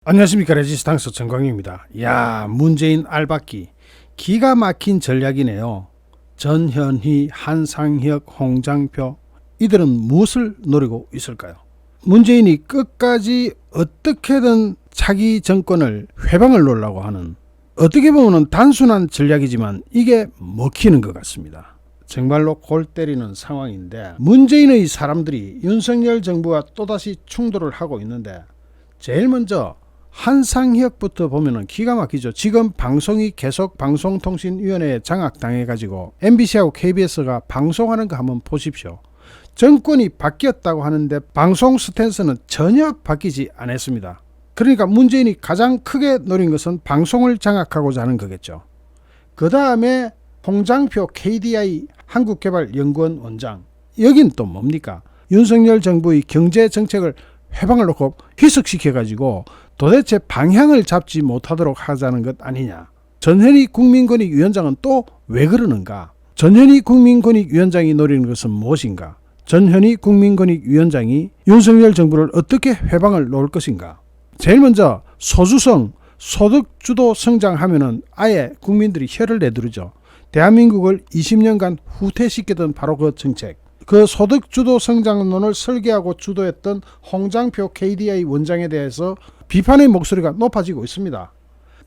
안녕하십니까. 레지스탕스 정광입니다. 문재인 알박기 기가 막힌 전략이네요. 전현희, 한상혁, 홍장표 이들은 무엇을 노리고 있을까요? 문재인이 끝까지 어떻게든 차기 정권을 회방을 놓으려고 하는, 어떻게 보면 단순한 전략이지만 이게 먹히는 것 같습니다. 정말로 골 때리는 상황인데, 문재인의 사람들이 윤석열 정부와 또다시 충돌을 하고 있는데, 제일 먼저 한상혁부터 보면은 기가 막히죠. 지금 방송이 계속 방송통신위원회에 장악당해가지고 MBC하고 KBS가 방송하는 거 한번 보십시오. 정권이 바뀌었다고 하는데 방송 스탠스는 전혀 바뀌지 않았습니다. 그러니까 문재인이 가장 크게 노린 것은 방송을 장악하고자 하는 거겠죠. 그 다음에 홍장표 KDI 한국개발연구원 원장, 여긴 또 뭡니까? 윤석열 정부의 경제정책을 회방을 놓고 희석시켜가지고 도대체 방향을 잡지 못하도록 하자는 것 아니냐. 전현희 국민권익위원장은 또 왜 그러는가? 전현희 국민권익위원장이 노리는 것은 무엇인가? 전현희 국민권익위원장이 윤석열 정부를 어떻게 회방을 놓을 것인가? 제일 먼저 소주성, 소득주도 성장하면은 아예 국민들이 혀를 내두르죠. 대한민국을 20년간 후퇴시키던 바로 그 정책, 그 소득주도 성장론을 설계하고 주도했던 홍장표 KDI 원장에 대해서 비판의 목소리가 높아지고 있습니다.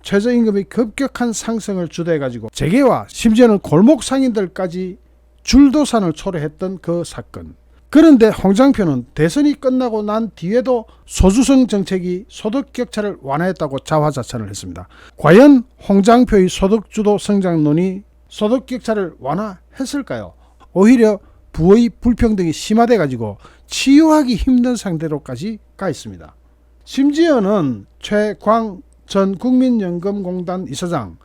최저임금의 급격한 상승을 주도해가지고 재계와 심지어는 골목 상인들까지 줄도산을 초래했던 그 사건. 그런데 홍장표는 대선이 끝나고 난 뒤에도 소주성 정책이 소득 격차를 완화했다고 자화자찬을 했습니다. 과연 홍장표의 소득주도 성장론이 소득 격차를 완화했을까요? 오히려 부의 불평등이 심화돼 가지고 치유하기 힘든 상태로까지 가 있습니다. 심지어는 최광 전 국민연금공단 이사장,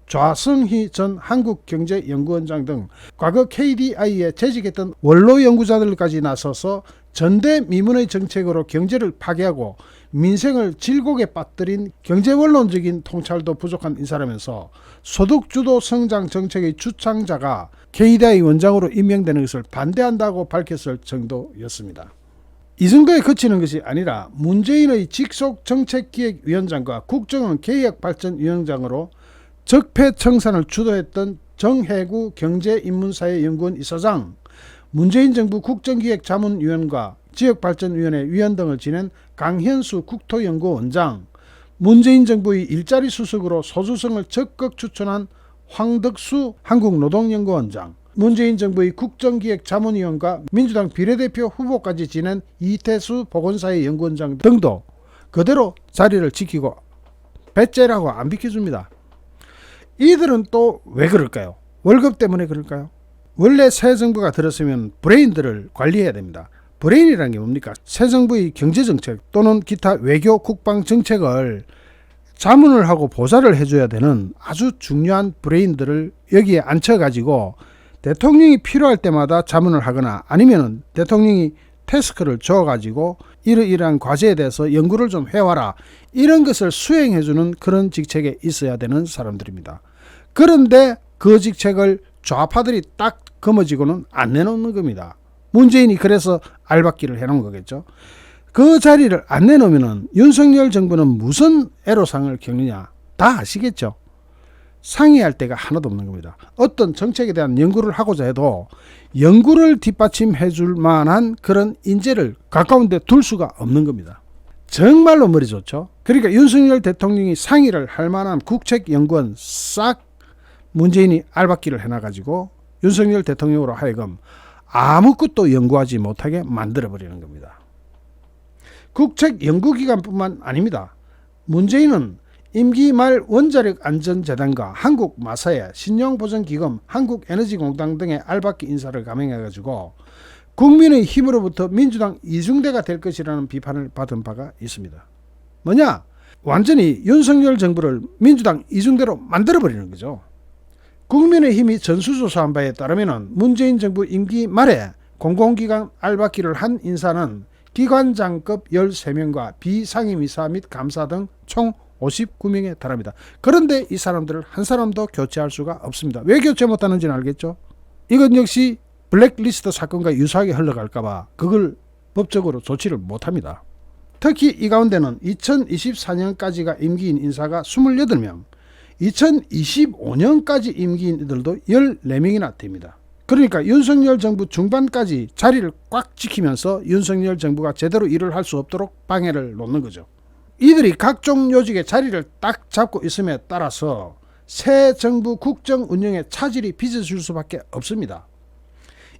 좌성희 전 한국경제연구원장 등 과거 KDI에 재직했던 원로 연구자들까지 나서서 전대미문의 정책으로 경제를 파괴하고 민생을 질곡에 빠뜨린 경제원론적인 통찰도 부족한 인사라면서 소득주도 성장 정책의 주창자가 KDI 원장으로 임명되는 것을 반대한다고 밝혔을 정도였습니다. 이 정도에 그치는 것이 아니라 문재인의 직속정책기획위원장과 국정원 계획발전위원장으로 적폐청산을 주도했던 정혜구 경제인문사회연구원 이사장, 문재인 정부 국정기획자문위원과 지역발전위원회 위원 등을 지낸 강현수 국토연구원장, 문재인 정부의 일자리 수석으로 소주성을 적극 추천한 황덕수 한국노동연구원장, 문재인 정부의 국정기획자문위원과 민주당 비례대표 후보까지 지낸 이태수 보건사회연구원장 등도 그대로 자리를 지키고 배째라고 안 비켜줍니다. 이들은 또 왜 그럴까요? 월급 때문에 그럴까요? 원래 새 정부가 들었으면 브레인들을 관리해야 됩니다. 브레인이라는 게 뭡니까? 새 정부의 경제정책 또는 기타 외교 국방정책을 자문을 하고 보좌를 해줘야 되는 아주 중요한 브레인들을 여기에 앉혀가지고 대통령이 필요할 때마다 자문을 하거나 아니면 대통령이 태스크를 줘가지고 이러이러한 과제에 대해서 연구를 좀 해와라, 이런 것을 수행해주는 그런 직책에 있어야 되는 사람들입니다. 그런데 그 직책을 좌파들이 딱 거머쥐고는 안 내놓는 겁니다. 문재인이 그래서 알박기를 해놓은 거겠죠. 그 자리를 안 내놓으면 윤석열 정부는 무슨 애로상을 겪느냐 다 아시겠죠. 상의할 데가 하나도 없는 겁니다. 어떤 정책에 대한 연구를 하고자 해도 연구를 뒷받침해 줄 만한 그런 인재를 가까운 데 둘 수가 없는 겁니다. 정말로 머리 좋죠. 그러니까 윤석열 대통령이 상의를 할 만한 국책연구원 싹 문재인이 알박기를 해놔가지고 윤석열 대통령으로 하여금 아무것도 연구하지 못하게 만들어버리는 겁니다. 국책연구기관뿐만 아닙니다. 문재인은 임기 말 원자력안전재단과 한국마사회, 신용보전기금, 한국에너지공단 등의 알박기 인사를 감행해가지고 국민의 힘으로부터 민주당 이중대가 될 것이라는 비판을 받은 바가 있습니다. 뭐냐? 완전히 윤석열 정부를 민주당 이중대로 만들어버리는 거죠. 국민의힘이 전수조사한 바에 따르면 문재인 정부 임기 말에 공공기관 알박기를 한 인사는 기관장급 13명과 비상임이사 및 감사 등 총 59명에 달합니다. 그런데 이 사람들을 한 사람도 교체할 수가 없습니다. 왜 교체 못하는지는 알겠죠? 이건 역시 블랙리스트 사건과 유사하게 흘러갈까봐 그걸 법적으로 조치를 못합니다. 특히 이 가운데는 2024년까지가 임기인 인사가 28명, 2025년까지 임기인 이들도 14명이나 됩니다. 그러니까 윤석열 정부 중반까지 자리를 꽉 지키면서 윤석열 정부가 제대로 일을 할 수 없도록 방해를 놓는 거죠. 이들이 각종 요직에 자리를 딱 잡고 있음에 따라서 새 정부 국정 운영에 차질이 빚어질 수밖에 없습니다.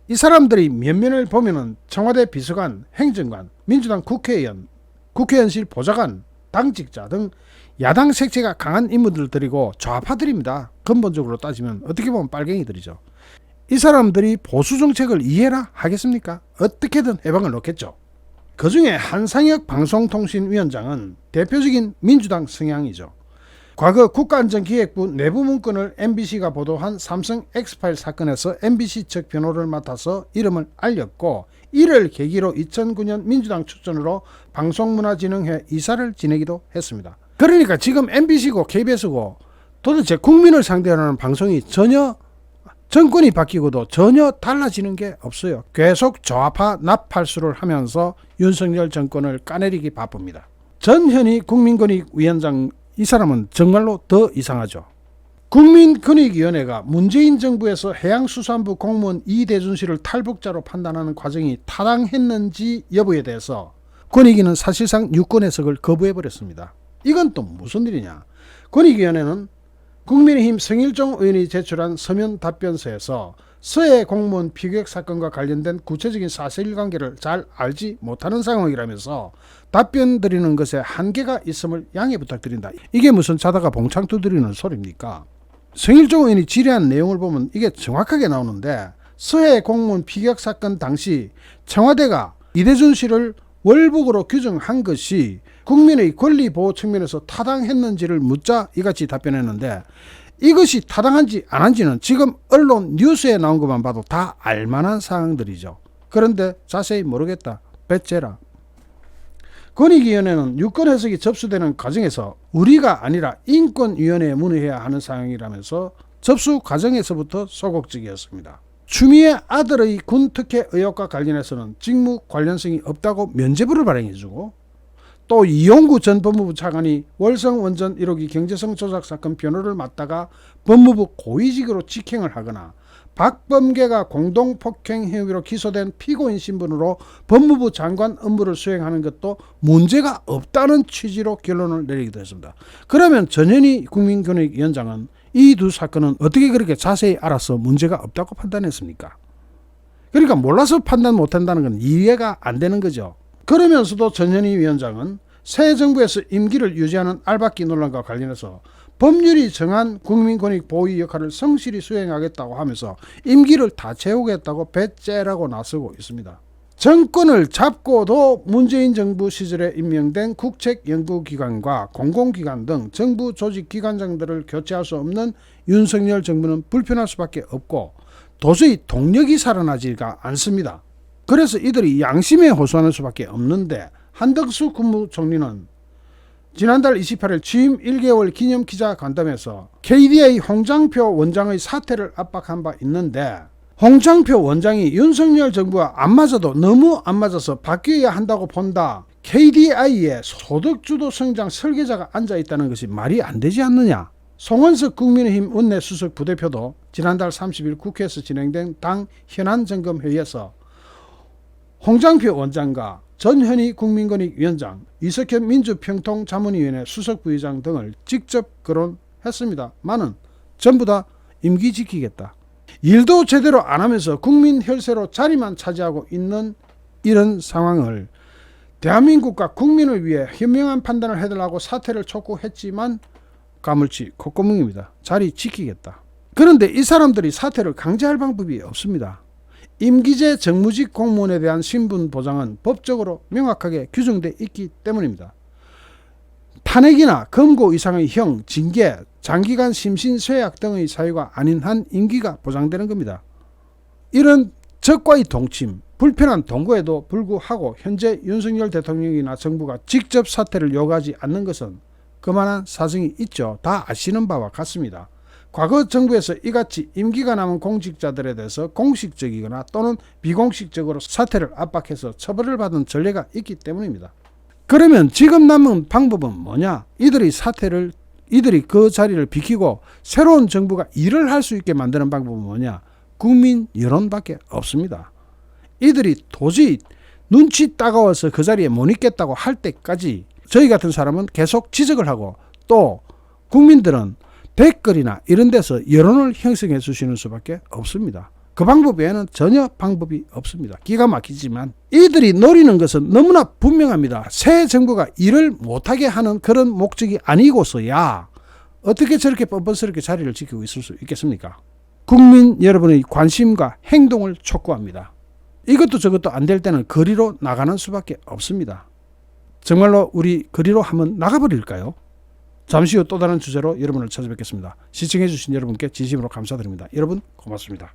이 사람들이 면면을 보면은 청와대 비서관, 행정관, 민주당 국회의원, 국회의원실 보좌관, 당직자 등 야당 색채가 강한 인물들이고 좌파들입니다. 근본적으로 따지면 어떻게 보면 빨갱이들이죠. 이 사람들이 보수 정책을 이해라 하겠습니까? 어떻게든 해방을 놓겠죠. 그 중에 한상혁 방송통신위원장은 대표적인 민주당 성향이죠. 과거 국가안전기획부 내부 문건을 MBC가 보도한 삼성 엑스파일 사건에서 MBC 측 변호를 맡아서 이름을 알렸고, 이를 계기로 2009년 민주당 추천으로 방송문화진흥회 이사를 지내기도 했습니다. 그러니까 지금 MBC고 KBS고 도대체 국민을 상대로 하는 방송이 전혀 정권이 바뀌고도 전혀 달라지는 게 없어요. 계속 좌파 나팔수를 하면서 윤석열 정권을 까내리기 바쁩니다. 전현희 국민권익위원장, 이 사람은 정말로 더 이상하죠. 국민권익위원회가 문재인 정부에서 해양수산부 공무원 이대준 씨를 탈북자로 판단하는 과정이 타당했는지 여부에 대해서 권익위는 사실상 유권 해석을 거부해버렸습니다. 이건 또 무슨 일이냐. 권익위원회는 국민의힘 성일종 의원이 제출한 서면 답변서에서 서해 공무원 피격 사건과 관련된 구체적인 사실관계를 잘 알지 못하는 상황이라면서 답변 드리는 것에 한계가 있음을 양해 부탁드린다. 이게 무슨 자다가 봉창 두드리는 소리입니까? 성일종 의원이 질의한 내용을 보면 이게 정확하게 나오는데, 서해 공무원 피격 사건 당시 청와대가 이대준 씨를 월북으로 규정한 것이 국민의 권리 보호 측면에서 타당했는지를 묻자 이같이 답변했는데, 이것이 타당한지 안 한지는 지금 언론 뉴스에 나온 것만 봐도 다 알만한 사항들이죠. 그런데 자세히 모르겠다. 배째라. 권익위원회는 유권 해석이 접수되는 과정에서 우리가 아니라 인권위원회에 문의해야 하는 사항이라면서 접수 과정에서부터 소극적이었습니다. 추미애 아들의 군특혜 의혹과 관련해서는 직무 관련성이 없다고 면죄부를 발행해주고, 또 이용구 전 법무부 차관이 월성 원전 1호기 경제성 조작 사건 변호를 맡다가 법무부 고위직으로 직행을 하거나, 박범계가 공동폭행 행위로 기소된 피고인 신분으로 법무부 장관 업무를 수행하는 것도 문제가 없다는 취지로 결론을 내리기도 했습니다. 그러면 전현희 국민권익위원장은 이 두 사건은 어떻게 그렇게 자세히 알아서 문제가 없다고 판단했습니까? 그러니까 몰라서 판단 못한다는 건 이해가 안 되는 거죠. 그러면서도 전현희 위원장은 새 정부에서 임기를 유지하는 알박기 논란과 관련해서 법률이 정한 국민권익 보호 역할을 성실히 수행하겠다고 하면서 임기를 다 채우겠다고 배째라고 나서고 있습니다. 정권을 잡고도 문재인 정부 시절에 임명된 국책연구기관과 공공기관 등 정부 조직기관장들을 교체할 수 없는 윤석열 정부는 불편할 수밖에 없고 도저히 동력이 살아나지가 않습니다. 그래서 이들이 양심에 호소하는 수밖에 없는데, 한덕수 국무총리는 지난달 28일 취임 1개월 기념 기자간담회에서 KDI 홍장표 원장의 사퇴를 압박한 바 있는데, 홍장표 원장이 윤석열 정부와 안 맞아도 너무 안 맞아서 바뀌어야 한다고 본다. KDI에 소득주도 성장 설계자가 앉아있다는 것이 말이 안 되지 않느냐. 송원석 국민의힘 원내수석 부대표도 지난달 30일 국회에서 진행된 당 현안점검회의에서 홍장표 원장과 전현희 국민권익위원장, 이석현 민주평통자문위원회 수석부의장 등을 직접 거론했습니다만은 전부 다 임기 지키겠다. 일도 제대로 안 하면서 국민 혈세로 자리만 차지하고 있는 이런 상황을 대한민국과 국민을 위해 현명한 판단을 해달라고 사퇴를 촉구했지만 가물치 콧구멍입니다. 자리 지키겠다. 그런데 이 사람들이 사퇴를 강제할 방법이 없습니다. 임기제 정무직 공무원에 대한 신분 보장은 법적으로 명확하게 규정되어 있기 때문입니다. 탄핵이나 검거 이상의 형, 징계, 장기간 심신쇠약 등의 사유가 아닌 한 임기가 보장되는 겁니다. 이런 적과의 동침, 불편한 동거에도 불구하고 현재 윤석열 대통령이나 정부가 직접 사퇴를 요구하지 않는 것은 그만한 사정이 있죠. 다 아시는 바와 같습니다. 과거 정부에서 이같이 임기가 남은 공직자들에 대해서 공식적이거나 또는 비공식적으로 사퇴를 압박해서 처벌을 받은 전례가 있기 때문입니다. 그러면 지금 남은 방법은 뭐냐? 이들이 그 자리를 비키고 새로운 정부가 일을 할 수 있게 만드는 방법은 뭐냐? 국민 여론밖에 없습니다. 이들이 도저히 눈치 따가워서 그 자리에 못 있겠다고 할 때까지 저희 같은 사람은 계속 지적을 하고, 또 국민들은 댓글이나 이런 데서 여론을 형성해 주시는 수밖에 없습니다. 그 방법 외에는 전혀 방법이 없습니다. 기가 막히지만 이들이 노리는 것은 너무나 분명합니다. 새 정부가 일을 못하게 하는 그런 목적이 아니고서야 어떻게 저렇게 뻔뻔스럽게 자리를 지키고 있을 수 있겠습니까? 국민 여러분의 관심과 행동을 촉구합니다. 이것도 저것도 안 될 때는 거리로 나가는 수밖에 없습니다. 정말로 우리 거리로 한번 나가버릴까요? 잠시 후 또 다른 주제로 여러분을 찾아뵙겠습니다. 시청해 주신 여러분께 진심으로 감사드립니다. 여러분 고맙습니다.